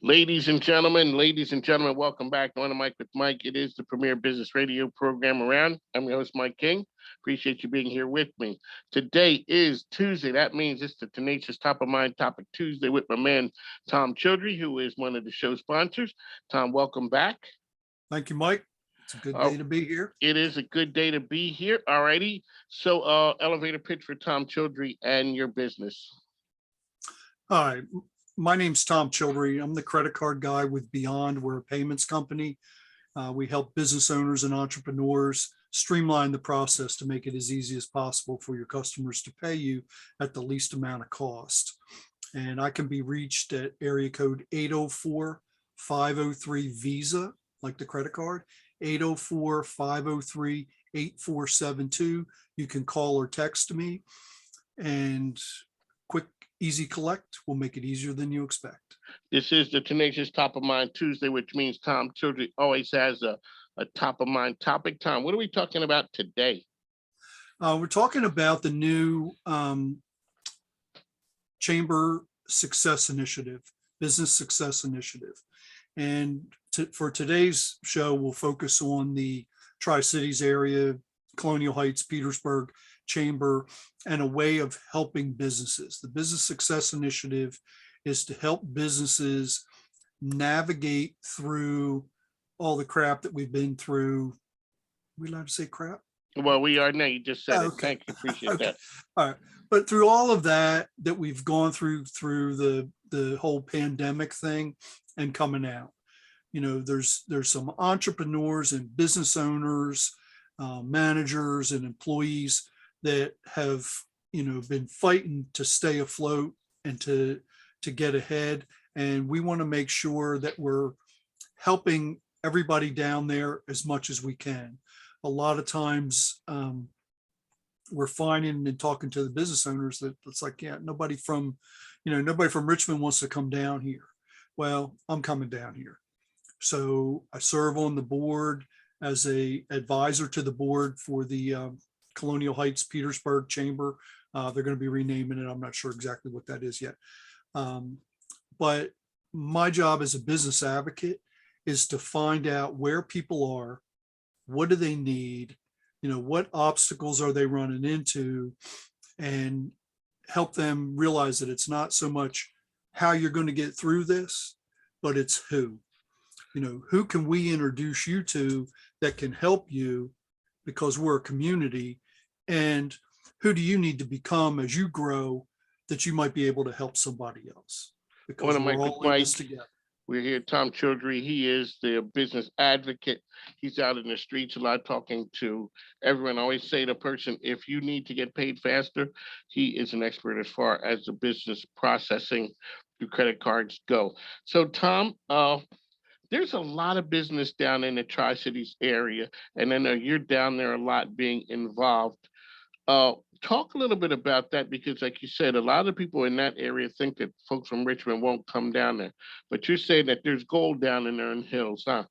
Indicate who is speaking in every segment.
Speaker 1: Ladies and gentlemen, welcome back to On the Mic with Mike. It is the premier business radio program around. I'm your host, Mike King. Appreciate you being here with me. Today is Tuesday. That means it's the Tenacious Top of Mind Topic Tuesday with my man, Tom Childry, who is one of the show sponsors. Tom, welcome back.
Speaker 2: Thank you, Mike. It's a good day to be here.
Speaker 1: It is a good day to be here. All righty. So, elevator pitch for Tom Childry and your business.
Speaker 2: Hi, my name's Tom Childry. I'm the credit card guy with Beyond. We're a payments company. We help business owners and entrepreneurs streamline the process to make it as easy as possible for your customers to pay you at the least amount of cost. And I can be reached at area code 804-503-VISA, like the credit card, 804-503-8472. You can call or text me, and quick, easy collect will make it easier than you expect.
Speaker 1: This is the Tenacious Top of Mind Tuesday, which means Tom Childry always has a top of mind topic. Tom, what are we talking about today?
Speaker 2: We're talking about the new Chamber Success Initiative, Business Success Initiative. And for today's show, we'll focus on the Tri-Cities area, Colonial Heights, Petersburg Chamber, and a way of helping businesses. The Business Success Initiative is to help businesses navigate through all the crap that we've been through. Are we allowed to say crap?
Speaker 1: Well, we are now. You just said it. Thank you. Appreciate that.
Speaker 2: All right. But through all of that we've gone through the whole pandemic thing and coming out, there's some entrepreneurs and business owners, managers and employees that have, been fighting to stay afloat and to get ahead. And we want to make sure that we're helping everybody down there as much as we can. A lot of times we're finding and talking to the business owners that it's like, yeah, nobody from Richmond wants to come down here. Well, I'm coming down here. So I serve on the board as a advisor to the board for the Colonial Heights Petersburg Chamber. They're going to be renaming it. I'm not sure exactly what that is yet. But my job as a business advocate is to find out where people are, what do they need, what obstacles are they running into, and help them realize that it's not so much how you're going to get through this, but it's who can we introduce you to that can help you, because we're a community, and who do you need to become as you grow that you might be able to help somebody else, because we're all in this together.
Speaker 1: We're here, Tom Childry. He is the business advocate. He's out in the streets a lot talking to everyone. I always say to a person, if you need to get paid faster, he is an expert as far as the business processing through credit cards go. So, Tom, there's a lot of business down in the Tri-Cities area, and I know you're down there a lot being involved. Talk a little bit about that, because like you said, a lot of people in that area think that folks from Richmond won't come down there, but you're saying that there's gold down in there in the hills, huh?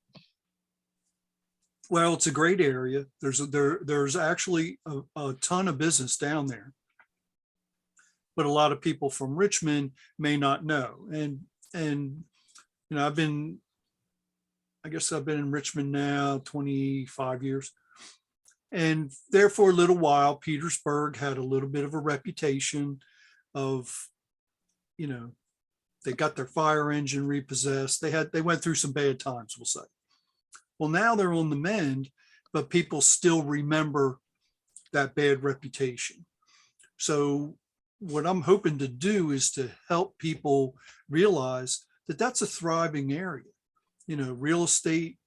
Speaker 2: Well, it's a great area. There's actually a ton of business down there, but a lot of people from Richmond may not know. And I've been in Richmond now 25 years. And there for a little while, Petersburg had a little bit of a reputation of, they got their fire engine repossessed. They went through some bad times, we'll say. Well, now they're on the mend, but people still remember that bad reputation. So what I'm hoping to do is to help people realize that that's a thriving area. Real estate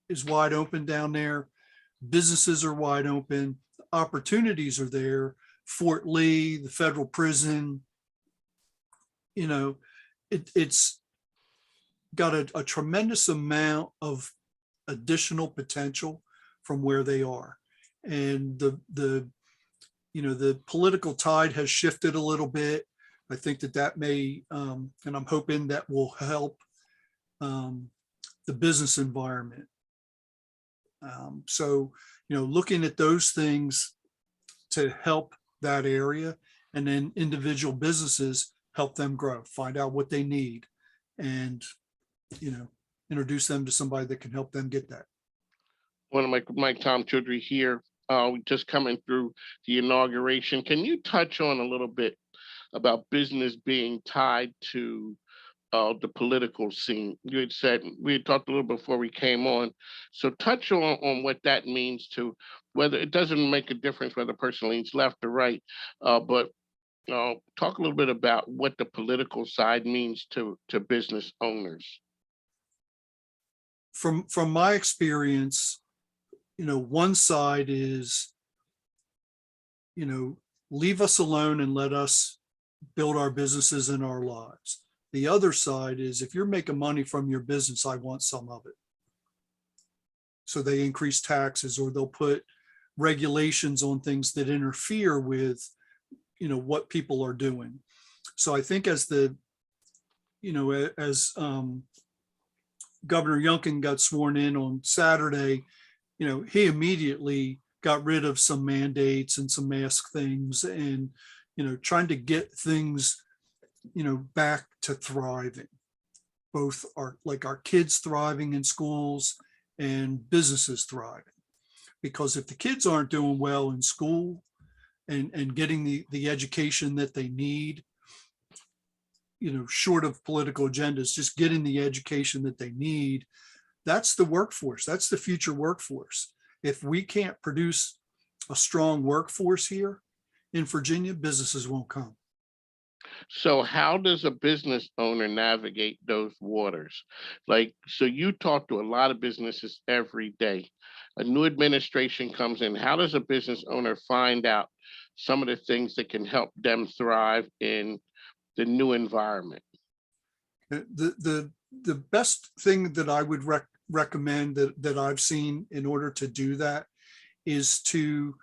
Speaker 2: is wide open down there. Businesses are wide open. Opportunities are there. Fort Lee, the federal prison, it's got a tremendous amount of additional potential from where they are. And the political tide has shifted a little bit. I think that may, and I'm hoping that will help the business environment. So, looking at those things to help that area, and then individual businesses help them grow, find out what they need, and introduce them to somebody that can help them get that.
Speaker 1: One of my Tom Chudry here, just coming through the inauguration. Can you touch on a little bit about business being tied to the political scene? You had said, we had talked a little before we came on. So touch on what that means to whether it doesn't make a difference whether a person leans left or right, but talk a little bit about what the political side means to business owners.
Speaker 2: From my experience, one side is, leave us alone and let us build our businesses and our lives. The other side is, if you're making money from your business, I want some of it. So they increase taxes, or they'll put regulations on things that interfere with, what people are doing. So I think as Governor Youngkin got sworn in on Saturday, he immediately got rid of some mandates and some mask things, and, trying to get things, back to thriving, both our kids thriving in schools and businesses thriving. Because if the kids aren't doing well in school and getting the education that they need, short of political agendas, just getting the education that they need, that's the workforce. That's the future workforce. If we can't produce a strong workforce here in Virginia, businesses won't come.
Speaker 1: So how does a business owner navigate those waters? So you talk to a lot of businesses every day. A new administration comes in. How does a business owner find out some of the things that can help them thrive in the new environment?
Speaker 2: The best thing that I would recommend that I've seen in order to do that is to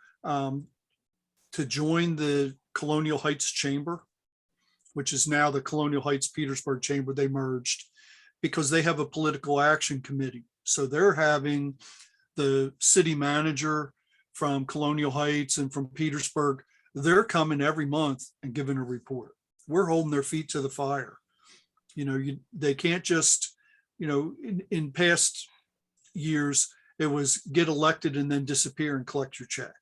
Speaker 2: join the Colonial Heights Chamber, which is now the Colonial Heights Petersburg Chamber. They merged because they have a political action committee. So they're having the city manager from Colonial Heights and from Petersburg, they're coming every month and giving a report. We're holding their feet to the fire. They can't just, in past years, it was get elected and then disappear and collect your check.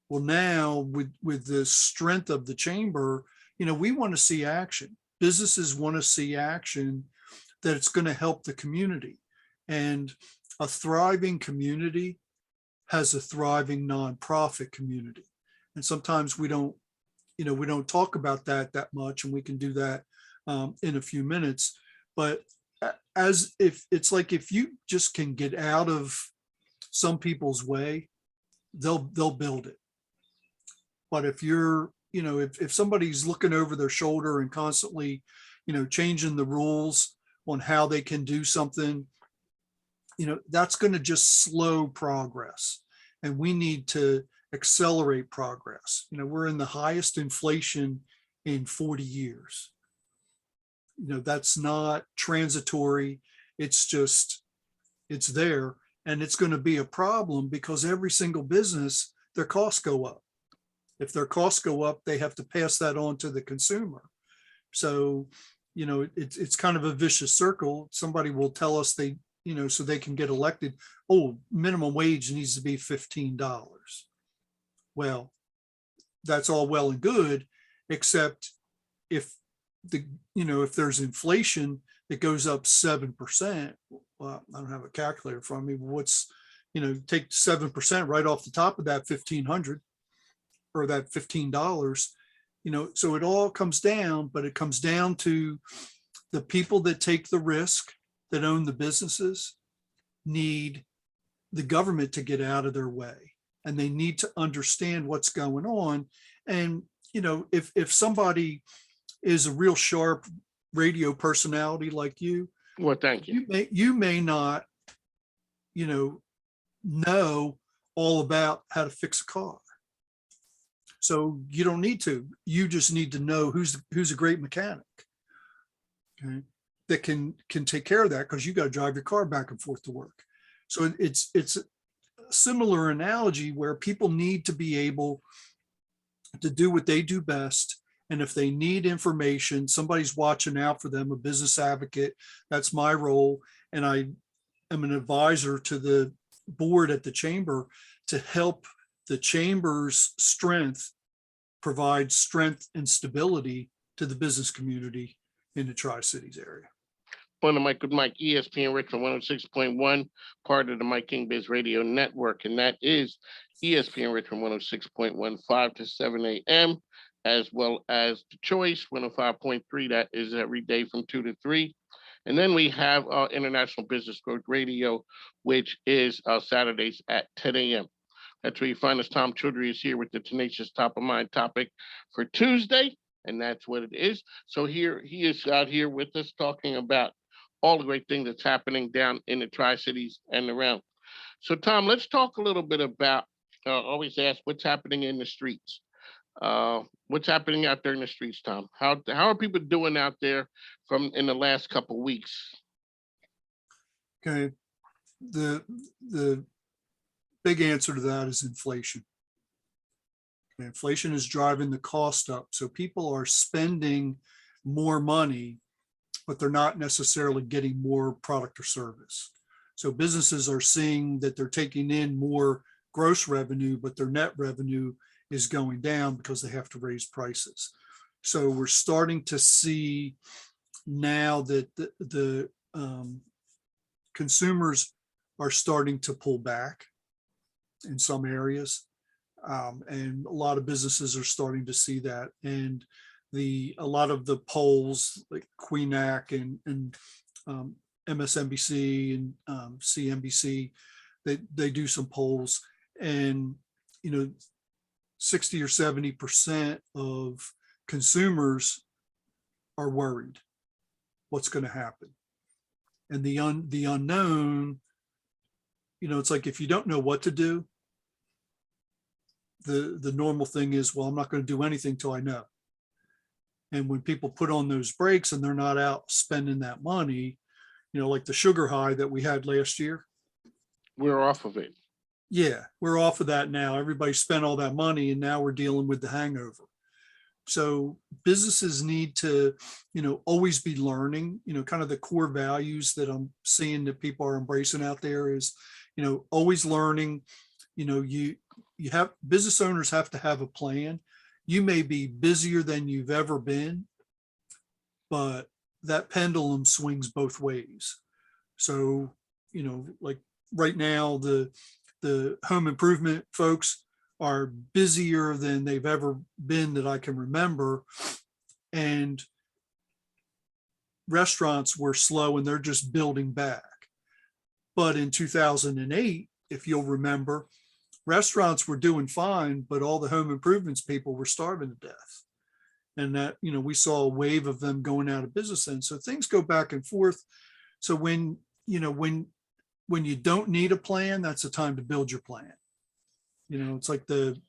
Speaker 2: Well, now with the strength of the chamber, we want to see action. Businesses want to see action that it's going to help the community. And a thriving community has a thriving nonprofit community. And sometimes we don't talk about that much, and we can do that in a few minutes. But if you just can get out of some people's way, they'll build it. But if you're, if somebody's looking over their shoulder and constantly, changing the rules on how they can do something, that's going to just slow progress. And we need to accelerate progress. We're in the highest inflation in 40 years. That's not transitory. It's there, and it's going to be a problem because every single business, their costs go up. If their costs go up, they have to pass that on to the consumer. So, it's kind of a vicious circle. Somebody will tell us so they can get elected, oh, minimum wage needs to be $15. Well, that's all well and good, except if if there's inflation that goes up 7%, well, I don't have a calculator from me. What's, take 7% right off the top of that 1,500 or that $15, so it all comes down, but it comes down to the people that take the risk, that own the businesses, need the government to get out of their way, and they need to understand what's going on. And, if somebody is a real sharp radio personality like you,
Speaker 1: well, thank you.
Speaker 2: You may not, know all about how to fix a car. So you don't need to. You just need to know who's a great mechanic, okay, that can take care of that, because you got to drive your car back and forth to work. So it's a similar analogy where people need to be able to do what they do best And if they need information, somebody's watching out for them, a business advocate. That's my role. And I am an advisor to the board at the chamber to help the chamber's strength provide strength and stability to the business community in the Tri-Cities area.
Speaker 1: On the mic with Mike, ESPN Richmond 106.1, part of the Mike King Biz Radio Network, and that is ESPN Richmond 106.1, 5 to 7 a.m., as well as The Choice 105.3, that is every day from 2 to 3. And then we have International Business Growth Radio, which is Saturdays at 10 a.m. That's where you find us. Tom Chudry is here with the tenacious top of mind topic for Tuesday, and that's what it is. So here he is out here with us talking about all the great things that's happening down in the Tri-Cities and around. So Tom, let's talk a little bit about, always ask what's happening in the streets. What's happening out there in the streets, Tom? How are people doing out there from in the last couple of weeks?
Speaker 2: Okay. The big answer to that is inflation. Okay. Inflation is driving the cost up. So people are spending more money, but they're not necessarily getting more product or service. So businesses are seeing that they're taking in more gross revenue, but their net revenue is going down because they have to raise prices. So we're starting to see now that the consumers are starting to pull back in some areas. And a lot of businesses are starting to see that. And a lot of the polls like QueenAC and MSNBC and CNBC, they do some polls, and 60 or 70% of consumers are worried what's going to happen. And the unknown, it's like if you don't know what to do, the normal thing is, well, I'm not going to do anything till I know. And when people put on those brakes and they're not out spending that money, like the sugar high that we had last year.
Speaker 1: We're off of it.
Speaker 2: Yeah, we're off of that now. Everybody spent all that money and now we're dealing with the hangover. So businesses need to, always be learning, kind of the core values that I'm seeing that people are embracing out there is, always learning. You have business owners have to have a plan. You may be busier than you've ever been, but that pendulum swings both ways. So, like right now, the home improvement folks are busier than they've ever been that I can remember. And restaurants were slow and they're just building back. But in 2008, if you'll remember, restaurants were doing fine, but all the home improvements people were starving to death. And that, we saw a wave of them going out of business. And so things go back and forth. So when you don't need a plan, that's the time to build your plan. It's like the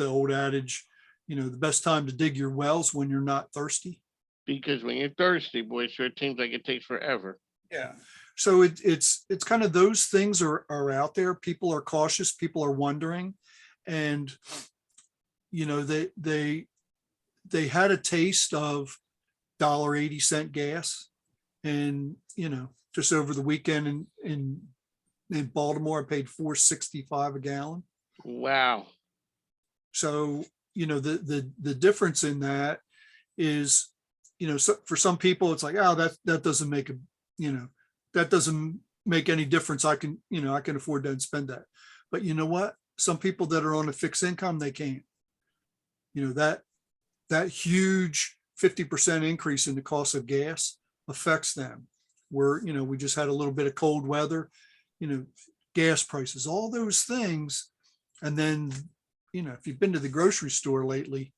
Speaker 2: old adage, the best time to dig your wells when you're not thirsty.
Speaker 1: Because when you're thirsty, boy, sure it seems like it takes forever.
Speaker 2: Yeah. So it's kind of those things are out there. People are cautious. People are wondering. And, they had a taste of $1.80 gas. And, just over the weekend in Baltimore, I paid $4.65 a gallon.
Speaker 1: Wow.
Speaker 2: So, the difference in that is, so for some people, it's like, oh, that doesn't make that doesn't make any difference. I can afford to spend that. But you know what? Some people that are on a fixed income, they can't. That huge 50% increase in the cost of gas affects them. We just had a little bit of cold weather, gas prices, all those things. And then, if you've been to the grocery store lately,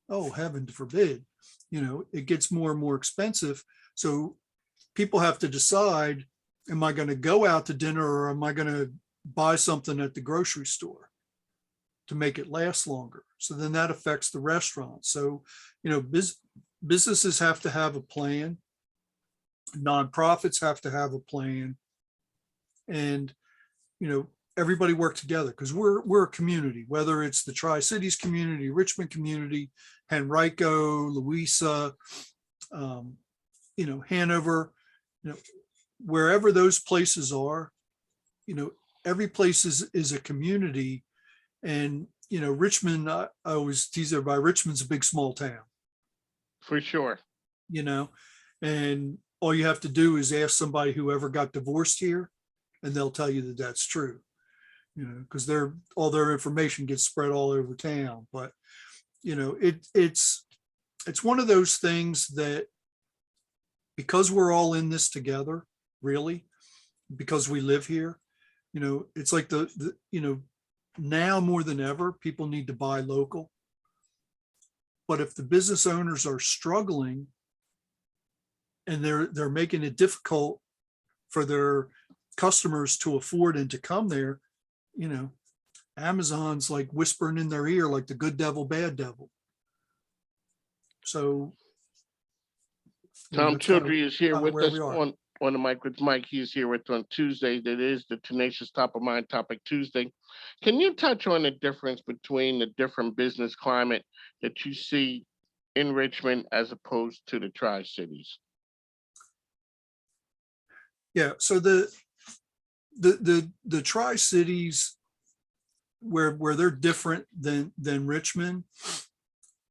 Speaker 2: oh, heaven forbid, it gets more and more expensive. So people have to decide, am I going to go out to dinner or am I going to buy something at the grocery store to make it last longer? So then that affects the restaurant. So, businesses have to have a plan. Nonprofits have to have a plan. And, everybody work together, because we're a community, whether it's the Tri-Cities community, Richmond community, Henrico, Louisa, Hanover, wherever those places are, every place is a community. And, Richmond, I always tease everybody, Richmond's a big, small town,
Speaker 1: For sure.
Speaker 2: And all you have to do is ask somebody who ever got divorced here, and they'll tell you that that's true, because all their information gets spread all over town. But, it's one of those things that, because we're all in this together, really, because we live here, it's like now more than ever, people need to buy local. But if the business owners are struggling and they're making it difficult for their customers to afford and to come there, Amazon's like whispering in their ear, like the good devil, bad devil. So
Speaker 1: Tom Childry is here with us
Speaker 2: on
Speaker 1: the mic with Mike. He's here with us on Tuesday. That is the Tenacious Top of Mind Topic Tuesday. Can you touch on the difference between the different business climate that you see in Richmond as opposed to the Tri-Cities?
Speaker 2: Yeah, so the Tri-Cities, where they're different than Richmond,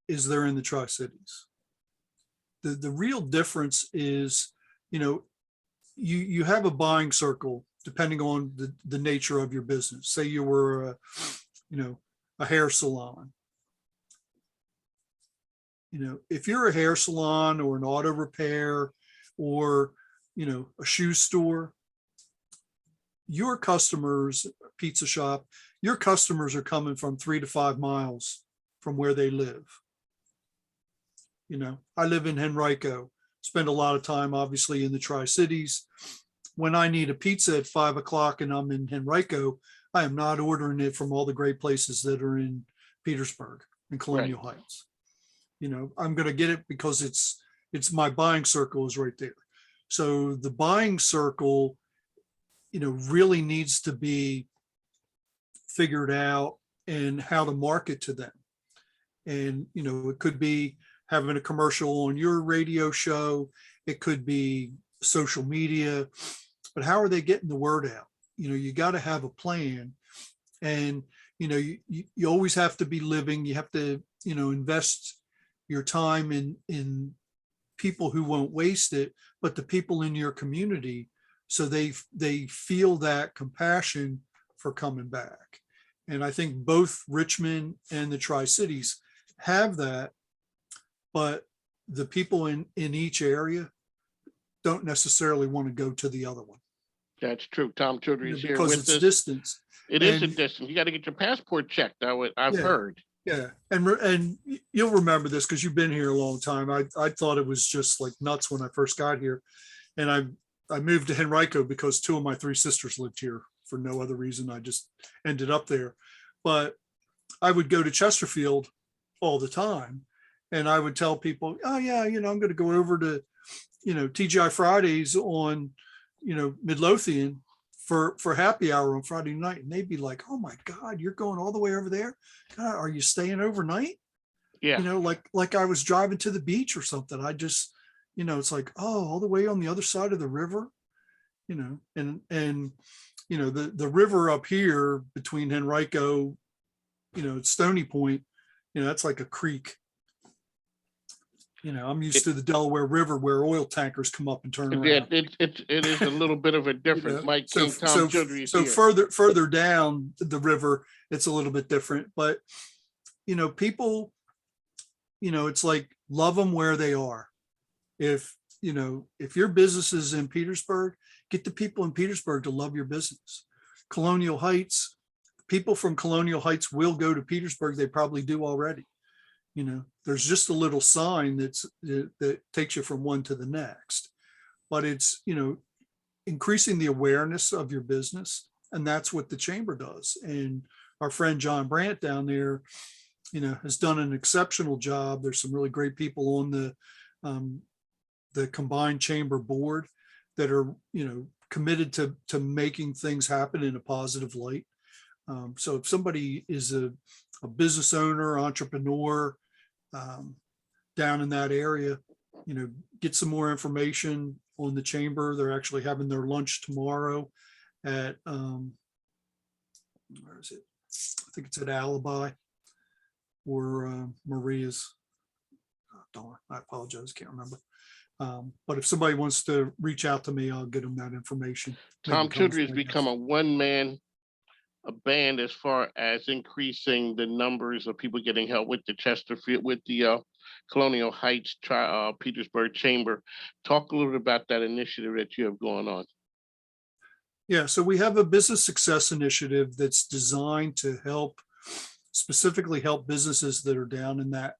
Speaker 2: is they're in the Tri-Cities. The real difference is, you have a buying circle depending on the nature of your business. Say you were a hair salon. If you're a hair salon or an auto repair or a shoe store, your customers, pizza shop, your customers are coming from 3 to 5 miles from where they live. I live in Henrico, spend a lot of time obviously in the Tri-Cities. When I need a pizza at 5 o'clock and I'm in Henrico, I am not ordering it from all the great places that are in Petersburg and Colonial Heights. I'm going to get it because it's my buying circle is right there. So the buying circle, really needs to be figured out and how to market to them. And, it could be having a commercial on your radio show. It could be social media, but how are they getting the word out? You got to have a plan, and, you always have to be living. You have to, invest your time in people who won't waste it, but the people in your community, so they feel that compassion for coming back. And I think both Richmond and the Tri-Cities have that, but the people in each area don't necessarily want to go to the other one.
Speaker 1: That's true. Tom Childry is here
Speaker 2: because
Speaker 1: with
Speaker 2: it's
Speaker 1: us.
Speaker 2: distance.
Speaker 1: It is a distance. You got to get your passport checked. I've heard.
Speaker 2: Yeah, and you'll remember this because you've been here a long time. I thought it was just like nuts when I first got here, and I moved to Henrico because 2 of my 3 sisters lived here for no other reason. I just ended up there, but I would go to Chesterfield all the time, and I would tell people, oh yeah, I'm going to go over to TGI Fridays on Midlothian for happy hour on Friday night, and they'd be like, oh my God, you're going all the way over there? God, are you staying overnight?
Speaker 1: Yeah.
Speaker 2: Like I was driving to the beach or something. I just, it's like, oh, all the way on the other side of the river, and the river up here between Henrico, Stony Point, that's like a creek. I'm used to the Delaware River where oil tankers come up and turn around.
Speaker 1: Yeah, it is a little bit of a difference. Mike King, Tom Childry is here.
Speaker 2: Further down the river, it's a little bit different. But people, it's like love them where they are. If your business is in Petersburg, get the people in Petersburg to love your business. Colonial Heights, people from Colonial Heights will go to Petersburg. They probably do already. There's just a little sign that takes you from one to the next, but it's, increasing the awareness of your business. And that's what the chamber does. And our friend John Brandt down there, has done an exceptional job. There's some really great people on the combined chamber board that are, committed to making things happen in a positive light. So if somebody is a business owner, entrepreneur, down in that area, get some more information on the chamber. They're actually having their lunch tomorrow at, where is it? I think it's at Alibi or Maria's. Oh, darn, I apologize, can't remember. But if somebody wants to reach out to me, I'll get them that information.
Speaker 1: Tom Childry has become a one-man band as far as increasing the numbers of people getting help with the Chesterfield, with the Colonial Heights, Petersburg Chamber. Talk a little bit about that initiative that you have going on.
Speaker 2: Yeah, so we have a business success initiative that's designed to specifically help businesses that are down in that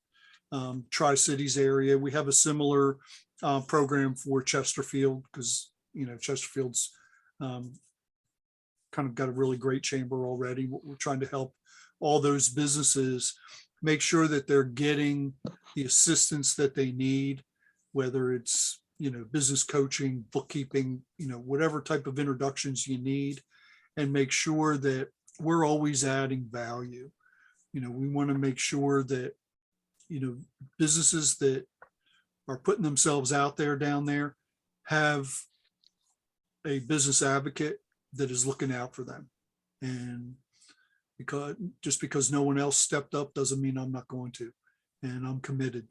Speaker 2: Tri-Cities area. We have a similar program for Chesterfield because, Chesterfield's kind of got a really great chamber already. We're trying to help all those businesses make sure that they're getting the assistance that they need, whether it's, business coaching, bookkeeping, whatever type of introductions you need, and make sure that we're always adding value. We want to make sure that, businesses that are putting themselves out there down there have a business advocate that is looking out for them. And because no one else stepped up doesn't mean I'm not going to, and I'm committed.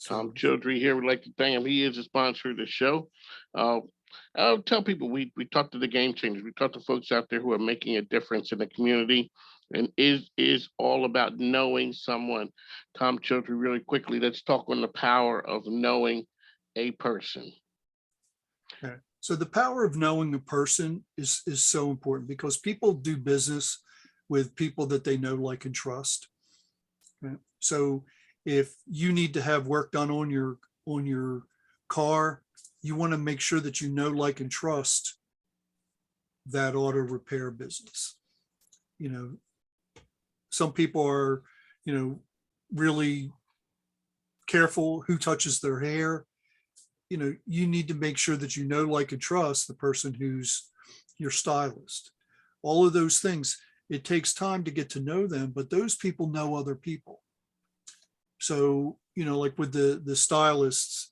Speaker 1: Tom Childry here. We'd like to thank him. He is a sponsor of the show. I'll tell people we talk to the game changers. We talk to folks out there who are making a difference in the community, and is all about knowing someone. Tom Childry, really quickly, let's talk on the power of knowing a person.
Speaker 2: Okay. So the power of knowing a person is so important because people do business with people that they know, like, and trust. Okay. So if you need to have work done on your car, you want to make sure that you know, like, and trust that auto repair business. Some people are, really careful who touches their hair. You need to make sure that you know, like, and trust the person who's your stylist. All of those things, it takes time to get to know them, but those people know other people. So, like with the stylists,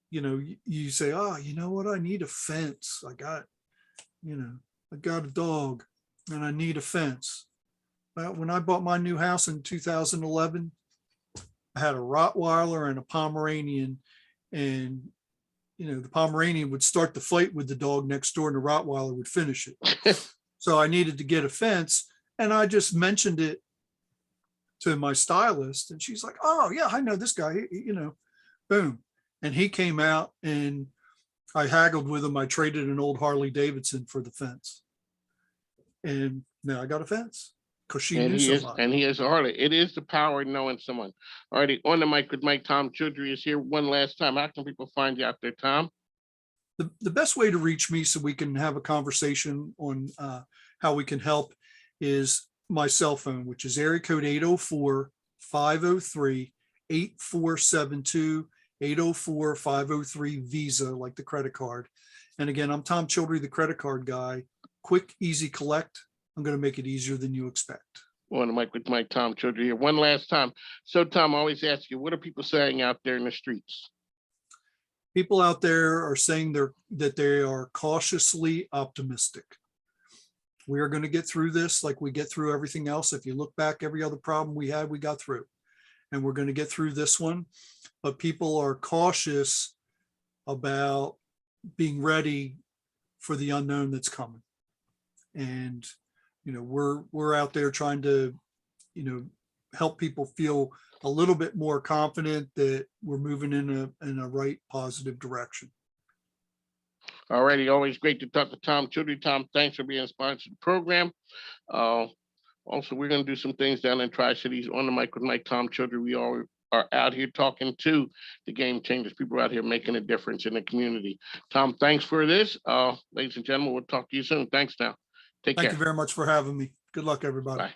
Speaker 2: you say, oh, you know what? I need a fence. I got a dog and I need a fence. When I bought my new house in 2011, I had a Rottweiler and a Pomeranian, and the Pomeranian would start the fight with the dog next door and the Rottweiler would finish it. So I needed to get a fence, and I just mentioned it to my stylist, and she's like, oh yeah, I know this guy, boom. And he came out and I haggled with him. I traded an old Harley Davidson for the fence. And now I got a fence because she knew somebody.
Speaker 1: And he is a Harley. It is the power of knowing someone. All righty, on the mic with Mike. Tom Childry is here one last time. How can people find you out there, Tom?
Speaker 2: The best way to reach me so we can have a conversation on how we can help is my cell phone, which is area code 804-503-8472, 804-503 Visa, like the credit card. And again, I'm Tom Childry, the credit card guy. Quick, easy collect. I'm going to make it easier than you expect.
Speaker 1: On the mic with Mike. Tom Childry here one last time. So Tom, I always ask you, what are people saying out there in the streets?
Speaker 2: People out there are saying that they are cautiously optimistic. We are going to get through this like we get through everything else. If you look back, every other problem we had, we got through. And we're going to get through this one. But people are cautious about being ready for the unknown that's coming. And, we're out there trying to, help people feel a little bit more confident that we're moving in a right, positive direction.
Speaker 1: All righty, always great to talk to Tom Childry. Tom, thanks for being sponsored the program. Also, we're going to do some things down in Tri-Cities. On the mic with Mike. Tom Childry. We all are out here talking to the game changers, people out here making a difference in the community. Tom, thanks for this. Ladies and gentlemen, we'll talk to you soon. Thanks now. Take care.
Speaker 2: Thank you very much for having me. Good luck, everybody.
Speaker 1: Bye.